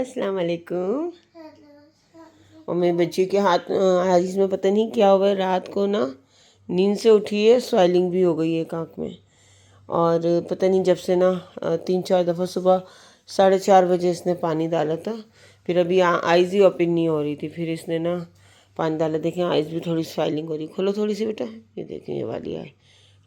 अस्सलाम वालेकुम। और मेरे बच्चे के हाथ हारिस में पता नहीं क्या हुआ है, रात को ना नींद से उठी है, स्वेलिंग भी हो गई है एक आँख में। और पता नहीं जब से ना 3-4 दफ़ा सुबह 4:30 बजे इसने पानी डाला था, फिर अभी आइज़ ही ओपन नहीं हो रही थी, फिर इसने ना पानी डाला। देखें आइज़ भी थोड़ी स्वेलिंग हो रही है। खोलो थोड़ी सी बेटा, ये देखें ये वाली आई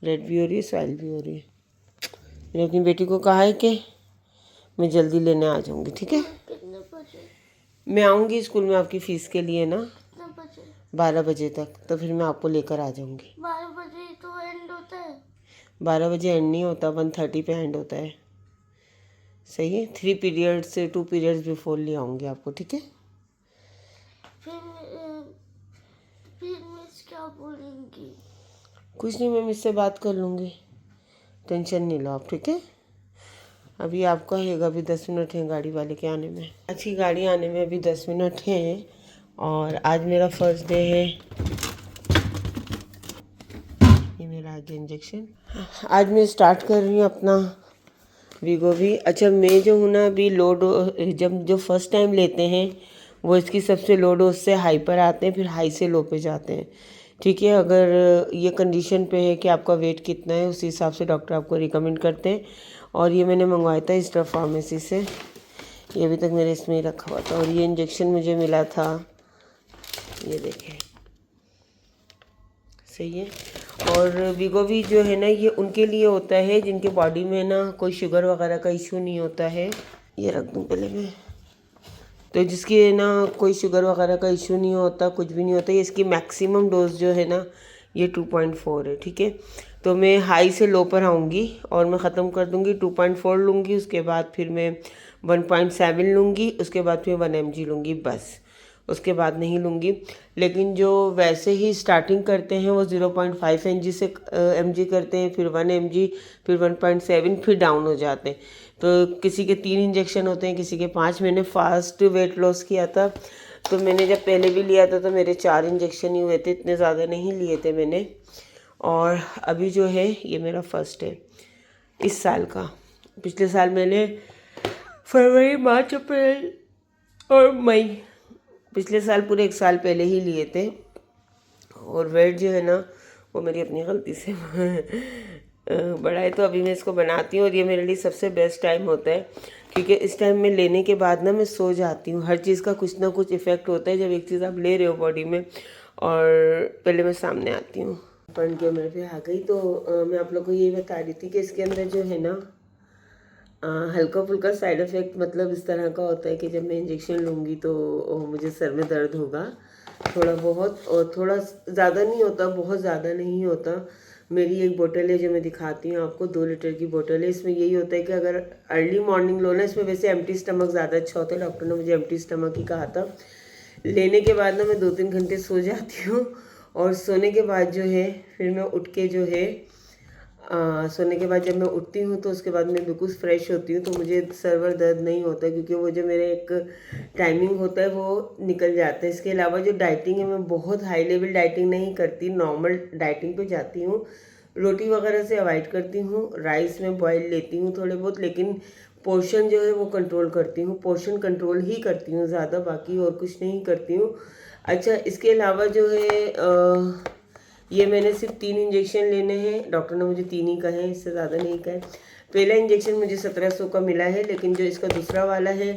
रेड भी हो रही है, स्वेल भी हो रही है। मैंने अपनी बेटी को कहा है कि मैं जल्दी लेने आ जाऊँगी, ठीक है। मैं आऊँगी स्कूल में आपकी फ़ीस के लिए ना 12 बजे तक, तो फिर मैं आपको लेकर आ जाऊँगी। 12 बजे तो एंड होता है। 12 बजे एंड नहीं होता, 1:30 पे एंड होता है। सही है, 3 पीरियड्स से 2 पीरियड्स बिफोर ले आऊँगी आपको, ठीक है। फिर मिस क्या बोलेंगी? कुछ नहीं, मैं मिस से बात कर लूँगी, टेंशन नहीं लो आप, ठीक है। अभी आपका है, अभी 10 मिनट हैं गाड़ी वाले के आने में। अच्छी गाड़ी आने में अभी 10 मिनट हैं। और आज मेरा फर्स्ट डे है। ये मेरा आगे इंजेक्शन। आज मैं स्टार्ट कर रही हूँ अपना वीगोवी। अच्छा, मैं जो हूँ ना अभी लो डोज, जब जो फर्स्ट टाइम लेते हैं वो इसकी सबसे लो डोज से हाई पर आते हैं, फिर हाई से लो पे जाते हैं, ठीक है। अगर ये कंडीशन पे है कि आपका वेट कितना है, उसी हिसाब से डॉक्टर आपको रिकमेंड करते हैं। और ये मैंने मंगवाया था स्टफ फार्मेसी से, ये अभी तक मेरे इसमें ही रखा हुआ था। और ये इंजेक्शन मुझे मिला था, ये देखें, सही है। और वीगोवी जो है ना, ये उनके लिए होता है जिनके बॉडी में ना कोई शुगर वगैरह का इशू नहीं होता है। ये रख दूँ पहले मैं, तो जिसकी ना कोई शुगर वगैरह का इशू नहीं होता, कुछ भी नहीं होता। ये इसकी मैक्सिमम डोज जो है ना ये 2.4 है, ठीक है। तो मैं हाई से लो पर आऊँगी और मैं ख़त्म कर दूँगी, 2.4 लूँगी, उसके बाद फिर मैं 1.7 लूँगी, उसके बाद फिर 1 mg लूँगी, बस उसके बाद नहीं लूँगी। लेकिन जो वैसे ही स्टार्टिंग करते हैं वो 0.5 mg करते हैं, फिर 1 mg, फिर 1.7, फिर डाउन हो जाते हैं। तो किसी के 3 इंजेक्शन होते हैं, किसी के 5। मैंने फास्ट वेट लॉस किया था, तो मैंने जब पहले भी लिया था तो मेरे 4 इंजेक्शन ही हुए थे, इतने ज़्यादा नहीं लिए थे मैंने। और अभी जो है ये मेरा फर्स्ट है इस साल का। पिछले साल मैंने फरवरी, मार्च, अप्रैल और मई, पिछले साल पूरे 1 साल पहले ही लिए थे। और वेट जो है ना वो मेरी अपनी गलती से बढ़ा है, तो अभी मैं इसको बनाती हूँ। और ये मेरे लिए सबसे बेस्ट टाइम होता है, क्योंकि इस टाइम में लेने के बाद ना मैं सो जाती हूँ। हर चीज़ का कुछ ना कुछ इफ़ेक्ट होता है जब एक चीज़ आप ले रहे हो बॉडी में। और पहले मैं सामने आती हूँ, फ्रंट कैमरे पे आ गई। तो मैं आप लोग को यही बता रही थी कि इसके अंदर जो है ना हल्का फुल्का साइड इफ़ेक्ट मतलब इस तरह का होता है कि जब मैं इंजेक्शन लूँगी तो मुझे सर में दर्द होगा थोड़ा बहुत, और थोड़ा ज़्यादा नहीं होता, बहुत ज़्यादा नहीं होता। मेरी एक बोतल है जो मैं दिखाती हूँ आपको, 2 लीटर की बोतल है। इसमें यही होता है कि अगर अर्ली मॉर्निंग लो ना, इसमें वैसे एम्प्टी स्टमक ज़्यादा अच्छा होता है, डॉक्टर ने मुझे एम्प्टी स्टमक ही कहा था। लेने के बाद ना मैं 2-3 घंटे सो जाती हूँ, और सोने के बाद जो है फिर मैं उठ के जो है सोने के बाद जब मैं उठती हूँ तो उसके बाद मैं बिल्कुल फ्रेश होती हूँ, तो मुझे सरवर दर्द नहीं होता, क्योंकि वो जो मेरा एक टाइमिंग होता है वो निकल जाता है। इसके अलावा जो डाइटिंग है, मैं बहुत हाई लेवल डाइटिंग नहीं करती, नॉर्मल डाइटिंग पे जाती हूँ। रोटी वगैरह से अवॉइड करती हूँ, राइस में बॉयल लेती हूँ थोड़े बहुत, लेकिन पोर्शन जो है वो कंट्रोल करती हूँ, पोर्शन कंट्रोल ही करती हूँ ज़्यादा, बाकी और कुछ नहीं करती हूँ। अच्छा, इसके अलावा जो है ये मैंने सिर्फ 3 इंजेक्शन लेने हैं, डॉक्टर ने मुझे 3 ही कहे हैं, इससे ज़्यादा नहीं कहे। पहला इंजेक्शन मुझे 1700 का मिला है, लेकिन जो इसका दूसरा वाला है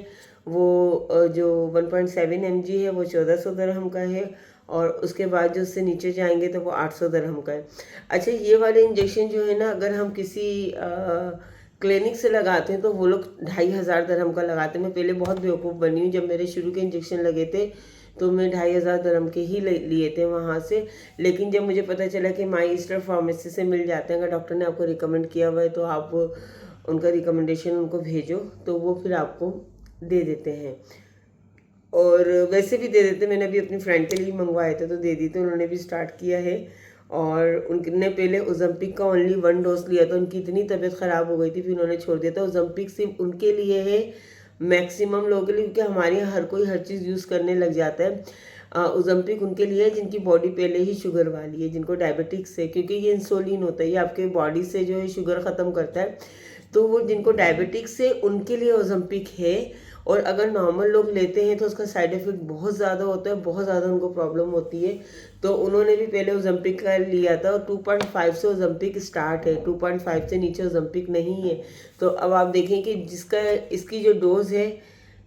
वो जो 1.7 mg है वो 1400 दिरहम का है, और उसके बाद जो उससे नीचे जाएंगे तो वो 800 दिरहम का है। अच्छा, ये वाले इंजेक्शन जो है ना, अगर हम किसी क्लिनिक से लगाते हैं तो वो लोग 2500 दिरहम का लगाते हैं। मैं पहले बहुत बेवकूफ़ बनी हूँ, जब मेरे शुरू के इंजेक्शन लगे थे तो मैं 2500 दिरहम के ही लिए थे वहाँ से। लेकिन जब मुझे पता चला कि माई स्टार फार्मेसी से मिल जाते हैं, अगर डॉक्टर ने आपको रिकमेंड किया हुआ है तो आप उनका रिकमेंडेशन उनको भेजो, तो वो फिर आपको दे देते हैं, और वैसे भी दे देते। मैंने अभी अपनी फ्रेंड के लिए मंगवाए थे तो दे दी, तो उन्होंने भी स्टार्ट किया है। और उनने पहले ओजम्पिक का ओनली 1 डोज लिया था, उनकी इतनी तबीयत ख़राब हो गई थी, फिर उन्होंने छोड़ दिया था। ओजम्पिक सिर्फ उनके लिए है, मैक्सिमम लोगों के लिए, क्योंकि हमारे यहाँ हर कोई हर चीज़ यूज़ करने लग जाता है। ओजम्पिक उनके लिए है जिनकी बॉडी पहले ही शुगर वाली है, जिनको डायबिटिक्स है, क्योंकि ये इंसुलिन होता है, ये आपके बॉडी से जो है शुगर ख़त्म करता है। तो वो जिनको डायबिटिक्स है उनके लिए ओजम्पिक है, और अगर नॉर्मल लोग लेते हैं तो उसका साइड इफ़ेक्ट बहुत ज़्यादा होता है, बहुत ज़्यादा उनको प्रॉब्लम होती है। तो उन्होंने भी पहले ओज़ेम्पिक का लिया था और 2.5 से ओज़ेम्पिक स्टार्ट है, 2.5 से नीचे ओज़ेम्पिक नहीं है। तो अब आप देखें कि जिसका इसकी जो डोज़ है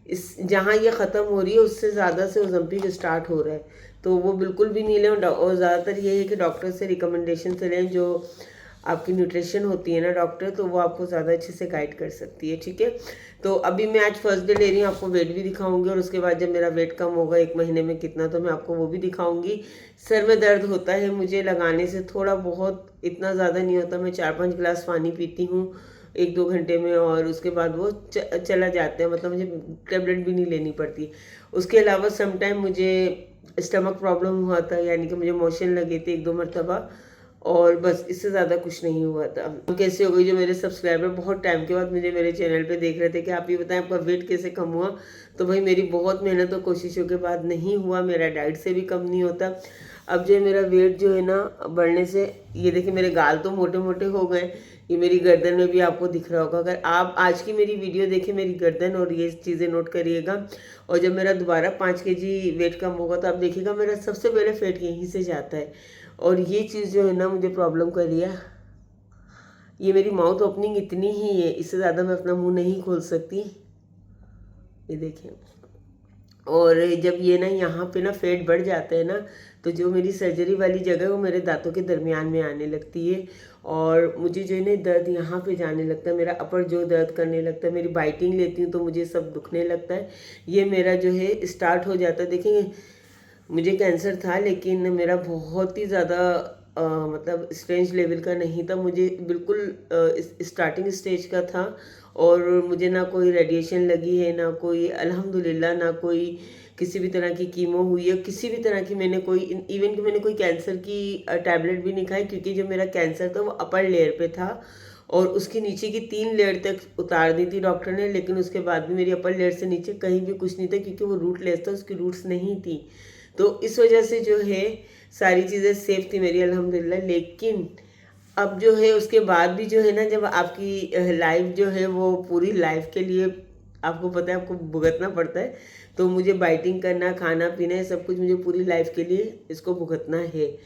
इस जहाँ ये ख़त्म हो रही है उससे ज़्यादा से ओज़ेम्पिक स्टार्ट हो रहा है, तो वो बिल्कुल भी नहीं लें। और ज़्यादातर ये है कि डॉक्टर से रिकमेंडेशन से लें, जो आपकी न्यूट्रिशन होती है ना डॉक्टर, तो वो आपको ज़्यादा अच्छे से गाइड कर सकती है, ठीक है। तो अभी मैं आज फर्स्ट डे ले रही हूँ, आपको वेट भी दिखाऊंगी और उसके बाद जब मेरा वेट कम होगा 1 महीने में कितना, तो मैं आपको वो भी दिखाऊंगी। सर में दर्द होता है मुझे लगाने से थोड़ा बहुत, इतना ज़्यादा नहीं होता। मैं 4-5 गिलास पानी पीती हूँ 1-2 घंटे में और उसके बाद वो चला जाता है, मतलब मुझे टेबलेट भी नहीं लेनी पड़ती। उसके अलावा समटाइम मुझे स्टमक प्रॉब्लम हुआ था, यानी कि मुझे मोशन लगे थे 1-2 मरतबा, और बस इससे ज़्यादा कुछ नहीं हुआ था। कैसे हो गई, जो मेरे सब्सक्राइबर बहुत टाइम के बाद मुझे मेरे चैनल पे देख रहे थे कि आप ये बताएं आपका वेट कैसे कम हुआ, तो भाई मेरी बहुत मेहनत और कोशिशों के बाद नहीं हुआ, मेरा डाइट से भी कम नहीं होता। अब जो मेरा वेट जो है ना बढ़ने से, ये देखिए मेरे गाल तो मोटे मोटे हो गए, ये मेरी गर्दन में भी आपको दिख रहा होगा। अगर आप आज की मेरी वीडियो देखें, मेरी गर्दन और ये चीज़ें नोट करिएगा, और जब मेरा दोबारा 5 kg वेट कम होगा तो आप देखिएगा मेरा सबसे पहले फेट यहीं से जाता है। और ये चीज़ जो है ना मुझे प्रॉब्लम कर रही है, ये मेरी माउथ ओपनिंग इतनी ही है, इससे ज़्यादा मैं अपना मुंह नहीं खोल सकती, ये देखिए। और जब ये ना यहाँ पे ना फेट बढ़ जाता है ना, तो जो मेरी सर्जरी वाली जगह है वो मेरे दांतों के दरमियान में आने लगती है, और मुझे जो है ना दर्द यहाँ पे जाने लगता है, मेरा अपर जो दर्द करने लगता है, मेरी बाइटिंग लेती हूँ तो मुझे सब दुखने लगता है। ये मेरा जो है स्टार्ट हो जाता है। देखेंगे मुझे कैंसर था, लेकिन मेरा बहुत ही ज़्यादा मतलब स्ट्रेंज लेवल का नहीं था, मुझे बिल्कुल स्टार्टिंग स्टेज का था। और मुझे ना कोई रेडिएशन लगी है, ना कोई अल्हम्दुलिल्लाह, ना कोई किसी भी तरह की कीमो हुई है, किसी भी तरह की मैंने कोई, इवन कि मैंने कोई कैंसर की टैबलेट भी नहीं खाई, क्योंकि जो मेरा कैंसर था वो अपर लेयर पे था और उसके नीचे की 3 लेयर तक उतार दी थी डॉक्टर ने, लेकिन उसके बाद भी मेरी अपर लेयर से नीचे कहीं भी कुछ नहीं था, क्योंकि वो रूटलेस था, उसकी रूट्स नहीं थी। तो इस वजह से जो है सारी चीज़ें सेफ थी मेरी अल्हम्दुलिल्लाह। लेकिन अब जो है उसके बाद भी जो है ना, जब आपकी लाइफ जो है वो पूरी लाइफ के लिए आपको पता है आपको भुगतना पड़ता है, तो मुझे बाइटिंग करना, खाना पीना, ये सब कुछ मुझे पूरी लाइफ के लिए इसको भुगतना है।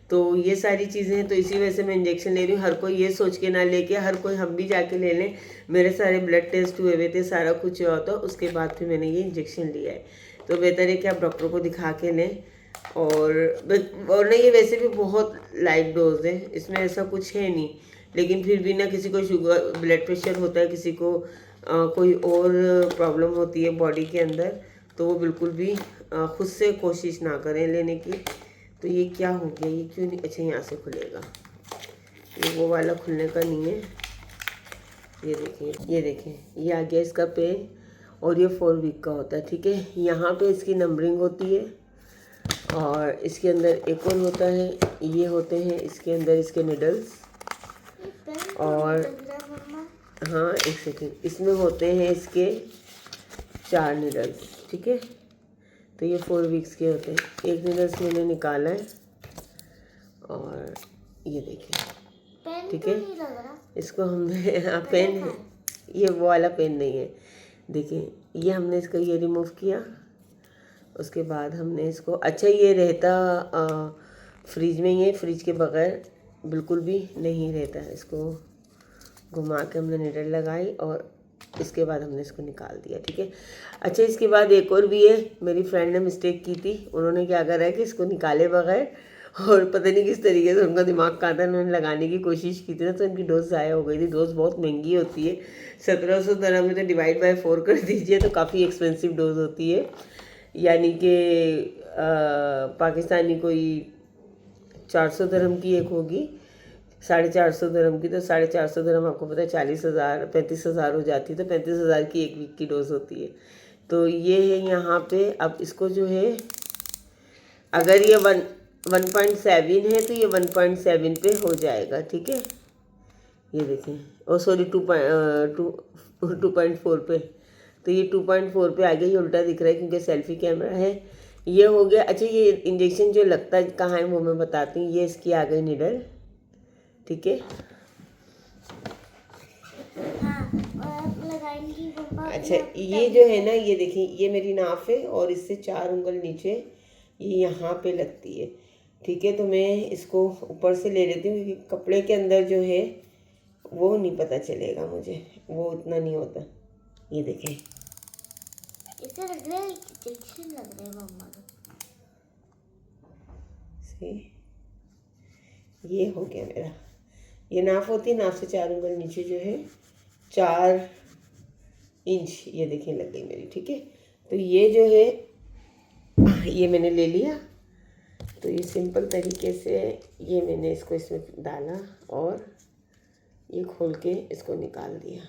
तो ये सारी चीज़ें हैं, तो इसी वजह से मैं इंजेक्शन ले रही हूँ। हर कोई ये सोच के ना लेके, हर कोई हम भी जाके ले लें। मेरे सारे ब्लड टेस्ट हुए थे, सारा कुछ हुआ था, उसके बाद फिर मैंने ये इंजेक्शन लिया है। तो बेहतर है कि आप डॉक्टर को दिखा के लें। और नहीं, ये वैसे भी बहुत लाइट डोज है, इसमें ऐसा कुछ है नहीं, लेकिन फिर भी ना किसी को शुगर, ब्लड प्रेशर होता है, किसी को कोई और प्रॉब्लम होती है बॉडी के अंदर, तो वो बिल्कुल भी खुद से कोशिश ना करें लेने की। तो ये क्या हो गया, ये क्यों नहीं, अच्छा यहाँ से खुलेगा, ये वो वाला खुलने का नहीं है। ये देखिए, ये देखिए, ये आ गया इसका पेन, और ये 4 वीक का होता है, ठीक है। यहाँ पे इसकी नंबरिंग होती है, और इसके अंदर एक और होता है, ये होते हैं इसके अंदर इसके निडल्स, और हाँ एक सेकेंड, इसमें होते हैं इसके 4 निडल्स, ठीक है। तो ये 4 वीक्स के होते हैं। एक निडल्स मैंने निकाला है, और ये देखिए, ठीक है। इसको हमने पेन है, ये वो वाला पेन नहीं है, देखिए ये हमने इसका ये रिमूव किया, उसके बाद हमने इसको, अच्छा ये रहता फ्रिज में, ये फ्रिज के बगैर बिल्कुल भी नहीं रहता है। इसको घुमा के हमने निडल लगाई और इसके बाद हमने इसको निकाल दिया, ठीक है। अच्छा इसके बाद एक और भी है, मेरी फ्रेंड ने मिस्टेक की थी, उन्होंने क्या करा है कि इसको निकाले बगैर, और पता नहीं किस तरीके से उनका दिमाग कहाँ था, उन्होंने लगाने की कोशिश की थी ना, तो उनकी डोज ज़ाया हो गई थी। डोज बहुत महंगी होती है, 1700 dirham में, तो डिवाइड बाय 4 कर दीजिए, तो काफ़ी एक्सपेंसिव डोज होती है, यानी कि पाकिस्तानी कोई 400 dirham की एक होगी, 450 dirham की, तो 450 dirham आपको पता है 40,000 35,000 हो जाती है, तो 35,000 की 1 वीक की डोज होती है। तो ये है यहाँ पे। अब इसको जो है, अगर ये 1.7 है तो ये 1.7 पे हो जाएगा, ठीक है। ये देखें, ओ सॉरी 2.4 पे, तो ये 2.4 पे आ गया, ये उल्टा दिख रहा है क्योंकि सेल्फी कैमरा है। ये हो गया। अच्छा ये इंजेक्शन जो लगता है कहाँ है वो मैं बताती हूँ। ये इसकी आ गई निडल, ठीक है। हाँ, और लगाएंगी अच्छा, ये जो है ना, ये देखिए, ये मेरी नाफ है और इससे 4 उंगल नीचे ये यहाँ पे लगती है। ठीक है, तो मैं इसको ऊपर से ले लेती हूँ क्योंकि कपड़े के अंदर जो है वो नहीं पता चलेगा मुझे, वो उतना नहीं होता। ये देखें, इसे लग रहा है टेंशन लग रहा है मम्मा को। सही, ये हो गया मेरा। ये नाफ होती है, नाफ से 4 उंगल नीचे जो है 4 इंच, ये देखिए लग गई मेरी। ठीक है, तो ये जो है ये मैंने ले लिया। तो ये सिंपल तरीके से ये मैंने इसको इसमें डाला और ये खोल के इसको निकाल दिया।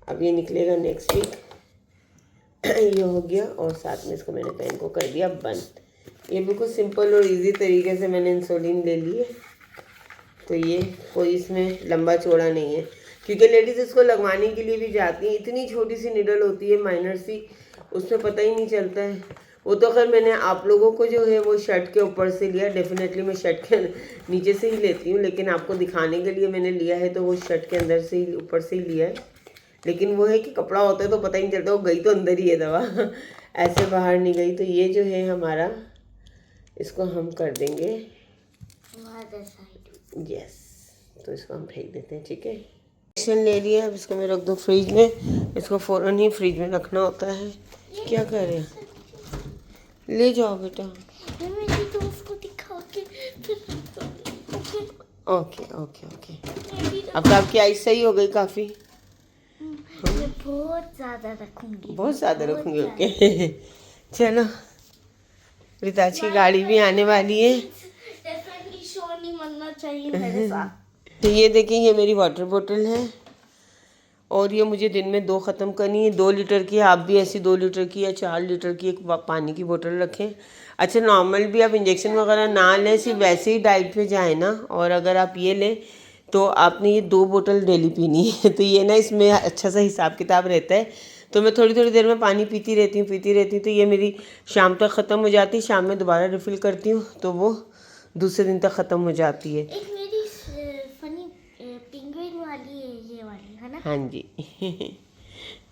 अब ये निकलेगा नेक्स्ट वीक। ये हो गया और साथ में इसको मैंने पेन को कर दिया बंद। ये बिल्कुल सिंपल और इजी तरीके से मैंने इंसुलिन ले ली है। तो ये कोई इसमें लंबा चौड़ा नहीं है क्योंकि लेडीज़ इसको लगवाने के लिए भी जाती हैं। इतनी छोटी सी निडल होती है, माइनर सी, उसमें पता ही नहीं चलता है। वो तो खैर मैंने आप लोगों को जो है वो शर्ट के ऊपर से लिया। डेफिनेटली मैं शर्ट के नीचे से ही लेती हूँ, लेकिन आपको दिखाने के लिए मैंने लिया है तो वो शर्ट के अंदर से ही, ऊपर से ही लिया है। लेकिन वो है कि कपड़ा होता है तो पता ही नहीं चलता, वो गई तो अंदर ही है दवा, ऐसे बाहर नहीं गई। तो ये जो है हमारा, इसको हम कर देंगे यस, तो इसको हम फेंक देते हैं। ठीक है, इंजेक्शन ले लिया, अब इसको मैं रख दो फ्रिज में। इसको फ़ौरन ही फ्रिज में रखना होता है। क्या कर रहे हैं, ले जाओ बेटा। मैं तो उसको दिखा के फिर ओके ओके ओके। अब तो आपकी आइज सही हो गई काफ़ी। मैं बहुत ज़्यादा रखूंगी, बहुत ज़्यादा रखूंगी। ओके चलो, रिताज की गाड़ी भी आने वाली है। डेफिनेटली शोर नहीं बनना चाहिए मेरे साथ। तो ये देखिए, ये मेरी वाटर बोतल है और ये मुझे दिन में 2 ख़त्म करनी है। 2 लीटर की, आप भी ऐसी 2 लीटर की या 4 लीटर की एक पानी की बोतल रखें। अच्छा, नॉर्मल भी आप इंजेक्शन वगैरह ना लें, सिर्फ वैसे ही डाइट पे जाए ना, और अगर आप ये लें तो आपने ये 2 बोतल डेली पीनी है। तो ये ना, इसमें अच्छा सा हिसाब किताब रहता है। तो मैं थोड़ी थोड़ी देर में पानी पीती रहती हूँ। तो ये मेरी शाम तक ख़त्म हो जाती है। शाम में दोबारा रिफ़िल करती हूँ तो वो दूसरे दिन तक ख़त्म हो जाती है। एक मेरी फनी पेंगुइन वाली है, ये वाली है ना। हाँ जी।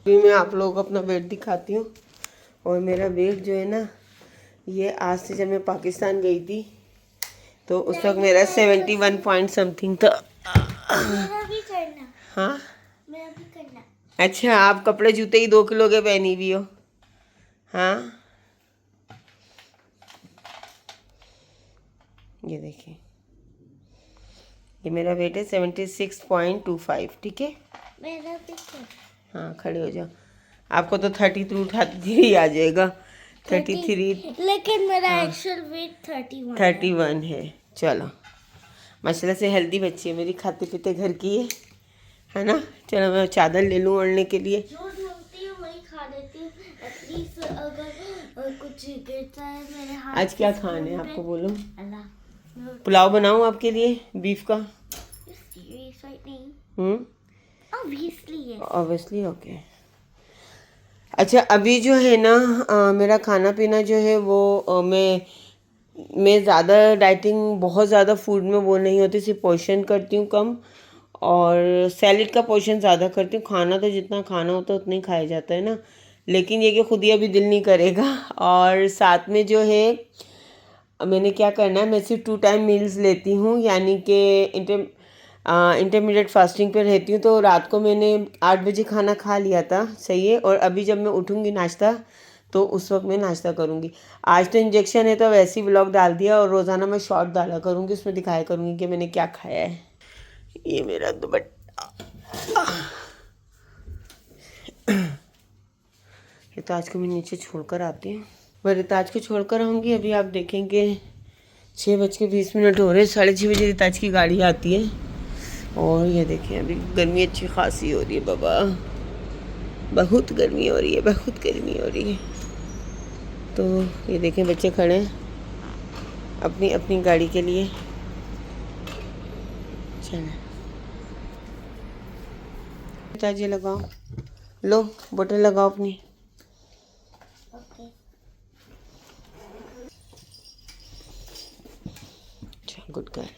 अभी मैं आप लोगों को अपना वेट दिखाती हूँ। और मेरा वेट जो है ना, ये आज से जब मैं पाकिस्तान गई थी तो उस वक्त मेरा 71 पॉइंट समथिंग था। मेरा भी करना। हाँ, मेरा भी करना। अच्छा, आप कपड़े जूते ही 2 किलो के पहनी हुई हो। हाँ, ये देखिए, ये मेरा वेट है 76.25। ठीक है, मेरा भी करना। हाँ, खड़े हो जाओ। आपको तो 33 आ जाएगा। 33, लेकिन मेरा एक्चुअल वेट 31 है। चलो, माशाल्लाह से हेल्दी बच्ची है मेरी, खाते पीते घर की है ना। चलो, मैं चादर ले लूँ ओढ़ने के लिए। जो ढूंढती हूँ वही खा लेती हूँ। एटलीस्ट अगर कुछ गिरता है मेरे हाथ। आज क्या खाना है आपको, बोलो। अल्लाह, पुलाव बनाऊँ आपके लिए बीफ का? सीरियस राइट हम्म, ऑब्वियसली यस। Obviously, okay. अच्छा, अभी जो है ना मेरा खाना पीना जो है वो मैं ज़्यादा डाइटिंग, बहुत ज़्यादा फूड में वो नहीं होती, सिर्फ पोर्शन करती हूँ कम, और सैलेड का पोर्शन ज़्यादा करती हूँ। खाना तो जितना खाना होता है उतना ही खाया जाता है ना, लेकिन ये कि खुद ही अभी दिल नहीं करेगा। और साथ में जो है मैंने क्या करना है, मैं सिर्फ 2 टाइम मील्स लेती हूँ, यानी कि इंटरमीडिएट फास्टिंग पे रहती हूँ। तो रात को मैंने 8 बजे खाना खा लिया था, सही है। और अभी जब मैं उठूँगी नाश्ता, तो उस वक्त मैं नाश्ता करूँगी। आज तो इंजेक्शन है तो वैसे ही व्लॉग डाल दिया, और रोज़ाना मैं शॉर्ट डाला करूँगी, उसमें दिखाया करूँगी कि मैंने क्या खाया है। ये मेरा दुपट्टा, ये ताज को मैं नीचे छोड़कर आती हूँ। मैं रिताज को छोड़कर आऊँगी। अभी आप देखेंगे 6:20 हो रहे हैं। 6:30 बजे रिताज की गाड़ी आती है। और ये देखें, अभी गर्मी अच्छी खासी हो रही है बाबा, बहुत गर्मी हो रही है, बहुत गर्मी हो रही है। तो ये देखें, बच्चे खड़े हैं अपनी अपनी गाड़ी के लिए। चलें, ताजे लगाओ, लो बोतल लगाओ अपनी। ओके, अच्छा, गुड गर्ल।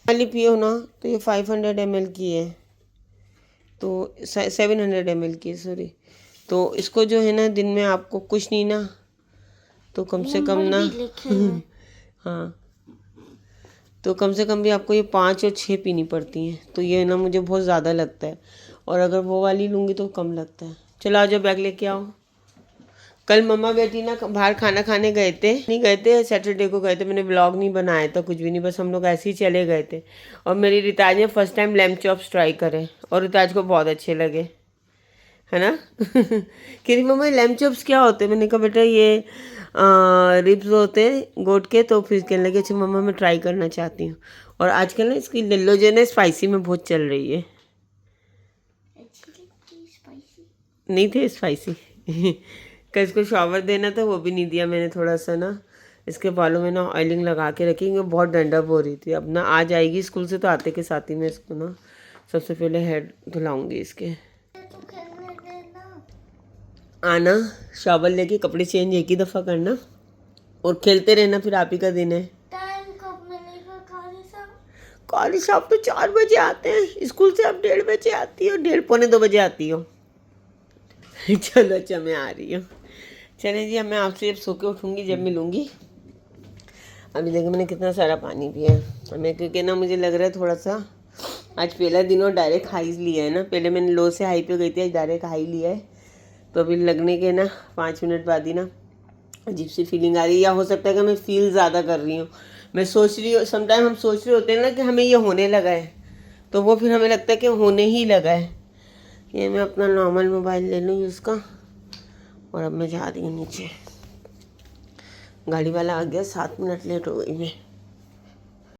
वाली पियो ना, तो ये 500 ml की है। तो 700 ml की, सॉरी। तो इसको जो है ना दिन में आपको कुछ नहीं ना तो कम से कम ना नंबर भी लिखे हुए। हाँ, तो कम से कम भी आपको ये 5 और 6 पीनी पड़ती हैं। तो ये ना मुझे बहुत ज़्यादा लगता है, और अगर वो वाली लूँगी तो कम लगता है। चलो आ जाओ, बैग लेके आओ। कल मम्मा बेटी ना बाहर खाना खाने गए थे, नहीं गए थे, सैटरडे को गए थे। मैंने ब्लॉग नहीं बनाया था, कुछ भी नहीं, बस हम लोग ऐसे ही चले गए थे। और मेरी रिताज ने first time lamb chops try करे और रिताज को बहुत अच्छे लगे, है ना। कह रही मम्मा लैम्ब चॉप्स क्या होते हैं? मैंने कहा बेटा ये रिब्स होते हैं गोट के। तो फिर कहने लगे अच्छा मम्मा मैं ट्राई करना चाहती हूँ। और आजकल ना इसकी लल्लो जो है ना स्पाइसी में बहुत चल रही है। नहीं थे स्पाइसी। कल इसको शॉवर देना था, वो भी नहीं दिया मैंने। थोड़ा सा ना इसके बालों में ना ऑयलिंग लगा के रखी, क्योंकि बहुत डंडा हो रही थी। अब ना आ जाएगी स्कूल से, तो आते के साथ ही मैं इसको ना सबसे पहले हेड धुलाऊंगी इसके। आना, शॉवर लेके कपड़े चेंज एक ही दफ़ा करना और खेलते रहना, फिर आप ही का दिन है। टाइम कब मिलेगा कॉलेज साहब तो 4 बजे आते हैं स्कूल से, आप 1:30 बजे आती हो, 1:30 पौने 2 बजे आती हो। चलो अच्छा मैं आ रही हूँ। चले जी, अब मैं आपसे जब सो के उठूँगी जब मिलूँगी। अभी देखिए मैंने कितना सारा पानी पिया है हमें, क्योंकि ना मुझे लग रहा है थोड़ा सा आज पहला दिन और डायरेक्ट हाई लिया है ना। पहले मैंने लो से हाई पे गई थी, आज डायरेक्ट हाई लिया है। तो अभी लगने के ना 5 मिनट बाद ही ना अजीब सी फीलिंग आ रही है, या हो सकता है कि मैं फील ज़्यादा कर रही हूँ। मैं सोच रही हूँ, समटाइम हम सोच रहे होते हैं ना कि हमें ये होने लगा है, तो वो फिर हमें लगता है कि होने ही लगा है। ये मैं अपना नॉर्मल मोबाइल ले लूँ उसका, और अब मैं जा रही हूँ नीचे। गाड़ी वाला आ गया, 7 मिनट लेट हो गई मैं।